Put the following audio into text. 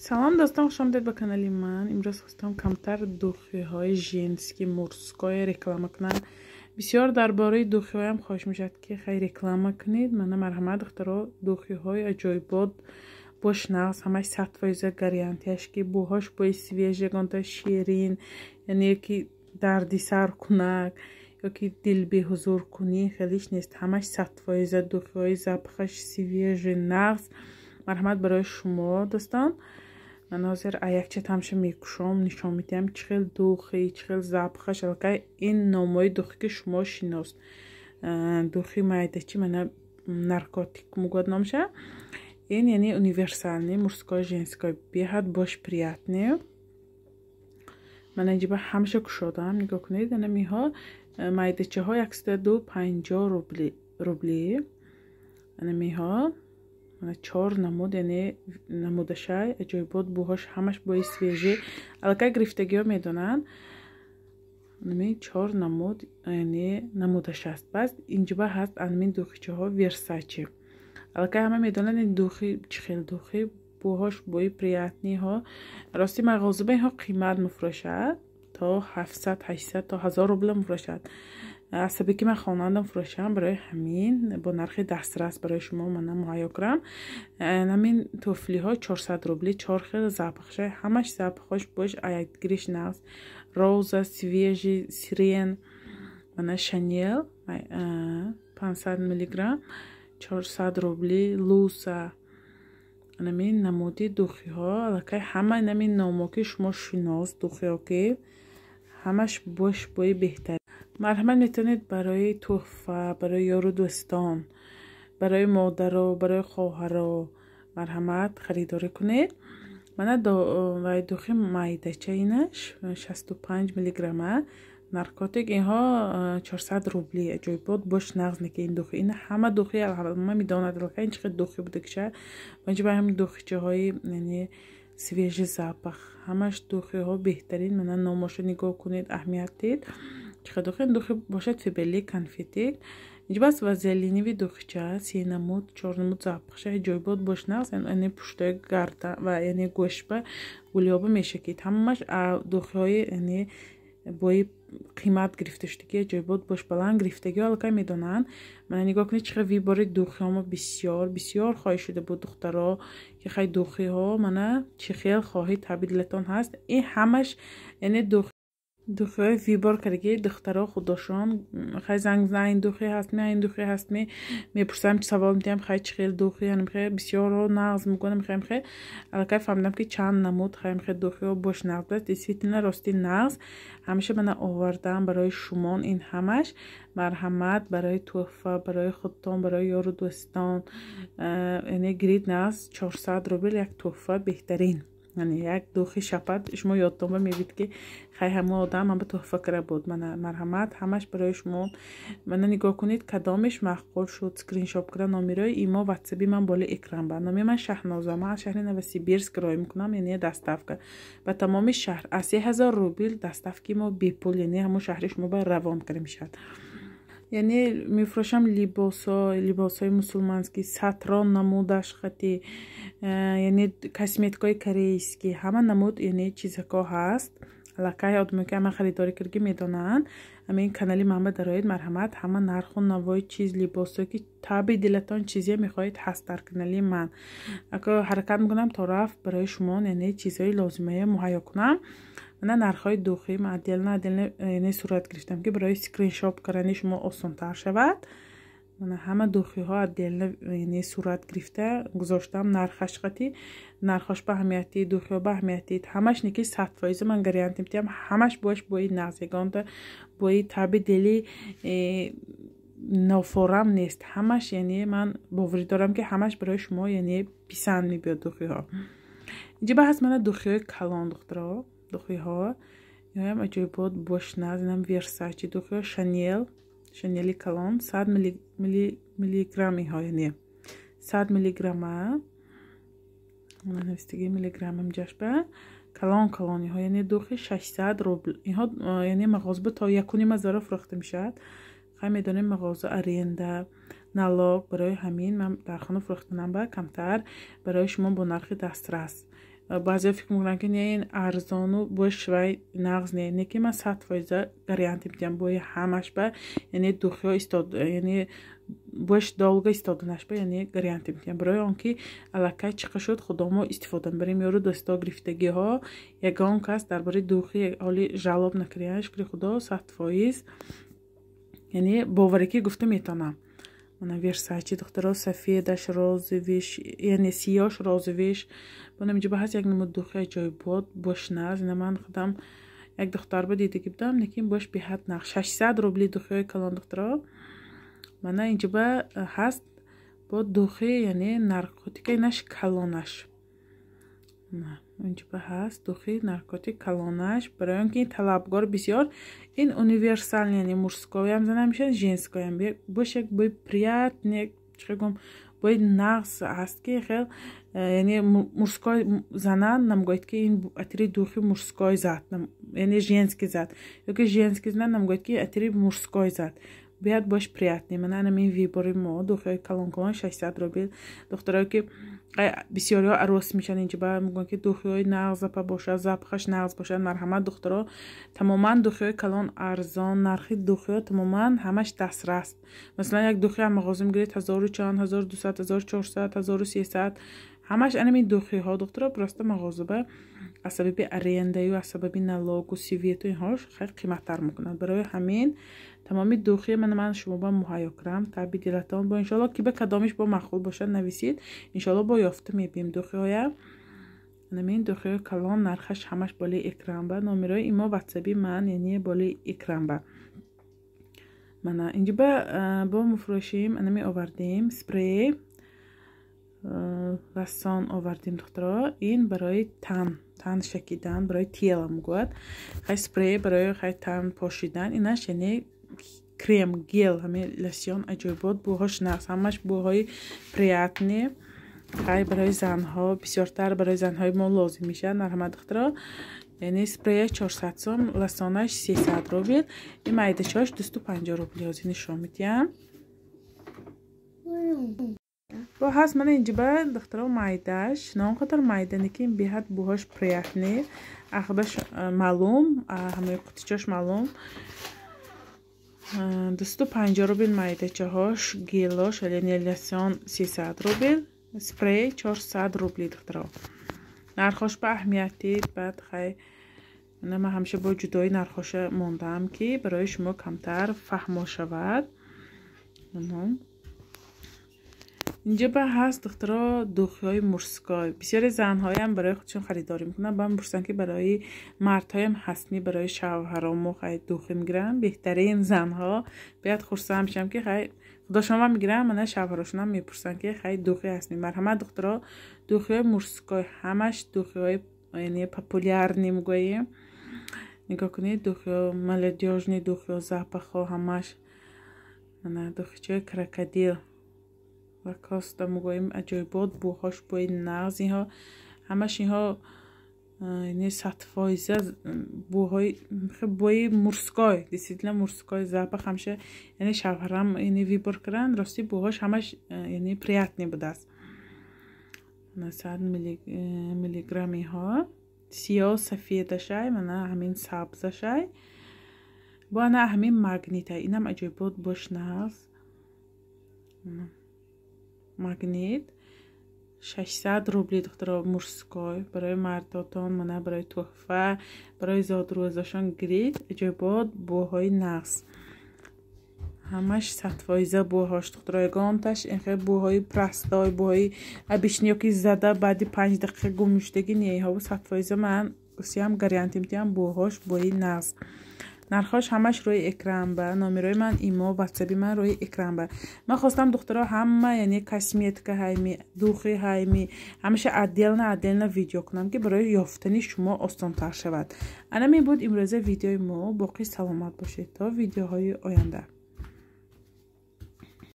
سلام دوستان، خوش آمدید به کانال من. امروز خواستم کمتر دوخی های ژنسکی مورسکای رکلام کنم. بسیار درباره دوخی هایم خواهش میشد که خیلی رکلام کنید. من مرحمت اختراع دوخی های عجایبات باش نقص همش 100% گارانتیش که بوهاش با سویژه گانتا شیرین، یعنی که دردی سر کنک یا که دل به حضور کنی خیلیش نیست. همش 100% دوخی های زبخش سویژه نقص. مرحمت برای شما دوستان. من حاضر یک چه تمشه میکشم نشان میدم چخیل دوخی چخیل زبخش البته این نامای دوخی که شما شناست دوخی майдачи من наркотик могут намша این یعنی универсальный мужской женской бегать бош приятный. من اینجا همشه کشودم نگاه کنید. انا میها майдачи ها 150 روبلی انا میها 4 نمود یعنی نمودشای عجایبات بوهاش همش با سویژه البته گرفتگی ها میدونن نمی 4 نمود یعنی نمودش است. بعد اینجا هست انمین دوخیچه ها ورساچی البته همه میدونن این دوخی چخیل دوخی بوهاش بوی پریاتنی ها راستی مغازه به ها قیمت مفروشد تا 700 800 تا 1000 روبل مفروشد. عصبی که من خوانندم فروشم برای همین با نرخ دسترس برای شما من مهیا کردم. همین توفلی ها 400 روبلی 4 خیلی زبخشه همش زبخش باش یک گریش نقص روزا سویژی سیرین من شانیل 500 میلی گرم 400 روبلی لوسا همین نمودی دوخی ها البته همه همین نامو که شما شناس دوخی ها که همش باش بای بهتر. مرحمت میتونید برای تحفه برای یارو دوستان برای مادر برای خواهر مرحمت خریداری کنید. من دوخی майдачи اینش 65 میلی گرمه نارکوتیک اینها 400 روبلی عجایبات باش نقض نکه این دوخی این همه دوخی همه میداند البته این چقدر دوخی بوده که من به همین دوخیچه های یعنی سویژه زبخ همش دوخی ها بهترین. من ناماشو نگاه کنید اهمیت دید چقدر دوخی باشد فیبلی کنفیتیک اینجا بس وزلینی و دوخیچه 3 نمود 4 نمود زبخشه عجایبات باش نقص یعنی پشتای گرده و یعنی گوشبه گلیابه میشه که همش دوخی های یعنی بای قیمت گرفته شدگی عجایبات باش بلند گرفتگی البته میدونن. من نگاه کنید چقدر وی باره دوخی ها بسیار بسیار خواهی شده بود دخترها که خیلی دوخی ها من چه خیلی خواهی تبدیلتان هست. این همش یعنی دوخی وی بار کرده دخترها خودشان خیلی زنگ زن این دوخی هست این دوخی هست میپرسم چه سوال میتونم خیلی چه دوخی یعنی خیلی بسیار ها نقض میکنم خیلی البته فهمیدم که چند نمود خیلی دوخی ها باش نقض است. اسویتینه راستی نقض همیشه من آوردم برای شما. این همش مرحمت برای تحفه برای خودتان برای یارو دوستان یعنی گرید نقض 400 روبل یک تحفه بهترین یعنی یک دوخی شپت شما یادتون میبید که خیلی همه آدم هم به تحفه کرده بود. من مرحمت همش برای شما. من نگاه کنید کدامش معقول شد اسکرین شات کردن نامیرای ایما واتسابی من بالا اکران با نامی من شهنازه من از شهر نوسیبیرسک کرایه میکنم یعنی دستافک و تمام شهر از 3000 روبل دستافکی ما بی پول یعنی همون شهر شما با روان کرده میشد. یعنی میفروشم لباسای مسلمانسکی ساتران نمودش خطی یعنی کسمتیکای کریسکی همه نمود یعنی چیزها هست علاقه آدمی که من خریداری کردگی میدونن. همین کانالی من درآید مرحمت همه نرخ و نوای چیز لباسایی که تابع دلتان چیزی میخواهید هست در کانالی من. اگه حرکت میکنم طرف برای شما یعنی چیزهای لازمه مهیا کنم. من نرخ‌های دوخی معدل یعنی صورت گرفتم که برای اسکرین شات کردن شما آسان تر شود. من همه دوخی ها عدل یعنی صورت گرفته گذاشتم نرخش قطعی نرخش به اهمیتی دوخی ها به اهمیتی همش نکی 100% من گارانتی میدم همش باش بوی نازگانده بوی تابع دلی نافورم نیست همش یعنی من باوری دارم که همش برای شما یعنی پسند میبید دوخی ها. اینجا بحث من دوخی های کلان دخترها دوخی ها یا هم عجایبات باش نازنم ورساچی دوخی ها شانیلی کلان 100 میلی گرمی ها یعنی 100 میلی گرمه من نوستگی میلی گرم هم جشبه کلانی ها یعنی دوخی 600 روبل اینها یعنی مغازه تا 1.5 فروخته میشد. خیلی میدونیم مغازه ارینده نلاک برای همین من در خانه فروختنم با کمتر برای شما با نرخ دسترس بعضی فکر میکنن که این ارزانو باش وای نغز نه که من 100% گارانتی میدم بای همش با یعنی دوخی ها استاد یعنی باش долго استادنش با یعنی گارانتی میدم برای آنکه الکی چقدر شد خودمو استفاده بریم یارو دستا گرفتگی ها یگان کس درباره دوخی حالی جواب نکردنش که خدا 100% یعنی باوری که گفته میتونم من ورساچی دخترها سفیدش розовіш یعنی سیاش розовіش با نمیجه بحث یک نمود دوخی جای بود باش ناز من خودم یک دختر با دیده گفتم نکیم باش به حد نقش 600 روبلی دوخی کلان دخترها من اینجا با هست با دوخی یعنی نارکوتیک نش کلانش نه اینجا با هست دوخی نارکوتیک کلانش برای اینکه این طلبگار بسیار این универсальный یعنی мужской هم زنم میشه женской هم باشه بای приятный چگم بای نقص هست که خیلی یعنی мужской زنان نمیگوید که این اتری دوخی мужской زد یعنی женский زد یا که женский زنان نمیگوید که اتری мужской زد بیاد باش приятный من همین ویبری ما دوخی کلان کلان 600 روبل دخترایی که بسیاری ها عروس میشن اینجا با میگن که دوخی های نغز پا باشه زبخش نغز باشه مرحمت دخترها تماما دوخی های کلان ارزان نرخی دوخی ها تماما همش دسترس مثلا یک دوخی هم مغازه میگیرید 1400 1200 1400 1300 همش انمی دوخی ها دخترها براسته مغازه به سبب ارنده و سبب نلاگ و سیویت و اینهاش خیلی قیمت تر میکنند برای همین تمامی دوخی من شما با مهیا کردم تابع دلتان با انشالله که به کدامش با مخول باشه نویسید انشالله با یافته میبیم دوخی های نمین دوخی های کلان نرخش همش بالای اکرام با نامرای ایما واتسابی من یعنی بالای اکرام با من اینجا با مفروشیم انمی آوردیم سپری رسان آوردیم دخترها این برای تن شکیدن برای تیل میگوید خیلی سپری برای خیلی تن پاشیدن اینش یعنی کریم گل همه لسیون عجیبات بوهاش نقص همش بوهای پریاتنی خیلی برای زنها بسیارتر برای زنهای ما لازم میشه مرحمت دخترها یعنی سپری 400 سوم لسانش 300 روبل این مایده‌چاش 250 روبل از نشون میدم با هست من اینجا با دخترها مایدهش نه اونقدر مایده نکیم بیهد بوهاش پریاتنی اخبش معلوم همه قطیچاش معلوم 250 روبل مایده‌چه هاش گیلاش یعنی لسان 300 روبل سپری 400 روبلی دخترها نرخش به اهمیتی بعد خیلی من همیشه با جدای نرخش موندم که برای شما کمتر فهم شود اینجا به هست دخترها دوخی های مورسکای بسیاری زنهای هم برای خودشون خریداری میکنن با هم برسن که برای مردهای هم هستمی برای شوهرام خیلی دوخی میگیرن بهترین زنها بیاد خورسه میشم که خیلی خدا شما میگیرن من شوهراشون هم میپرسن که خیلی دوخی هستمی مرحمت دخترها دوخی های مورسکای همش دوخی های یعنی پاپولیار نمیگوییم نگاه کنید دوخی ها ملدیاجنی دوخی ها زپخ ها همش دوخی های کرکدیل و کاستا میگوییم عجایبات بوهاش بوی نغزی ها همش اینها یعنی 100% بوهای بوی مورسکای دیسیدلا مورسکای زپخ همشه یعنی شوهرم یعنی ویبر کردن راستی بوهاش همش یعنی پریاتنی بوده است 100 میلی گرمی ها سیاه سفید شای من همین سبز شای با انا همین مگنیت های اینم عجایبات باش نغز مگنیت 600 روبلی دخترها مورسکای برای مرداتان منه برای تحفه برای زادروزشان گرید عجایبات بوهای نقص همش 100% بوهاش دخترها گانتش این خیلی بوهای پرستای بوهای بیشنیا که زده بعدی 5 دقیقه گمشتگی نیه ها 100% من گسیم گارانتی میدم بوهاش بوهای نقص نرخش همش روی اکران با نامرای من ایما واتسابی من روی اکران با من خواستم دخترها همه یعنی کسمیت که هایمی دوخی هایمی همیشه عدل ویدیو کنم که برای یافتنی شما آسان تر شود انا می بود امروز ویدیوی ما باقی سلامت باشید تا ویدیوهای آینده